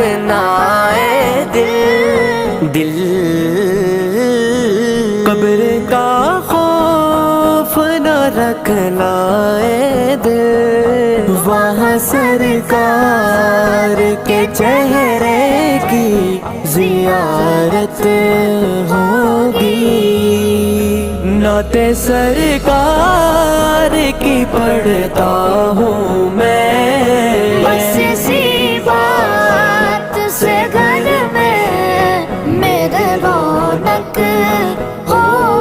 رکھنا اے دل قبر کا خوف نہ رکھنا اے دل، وہاں سرکار کے چہرے کی زیارت ہوگی، نعت سرکار کی پڑھتا ہوں میں، بس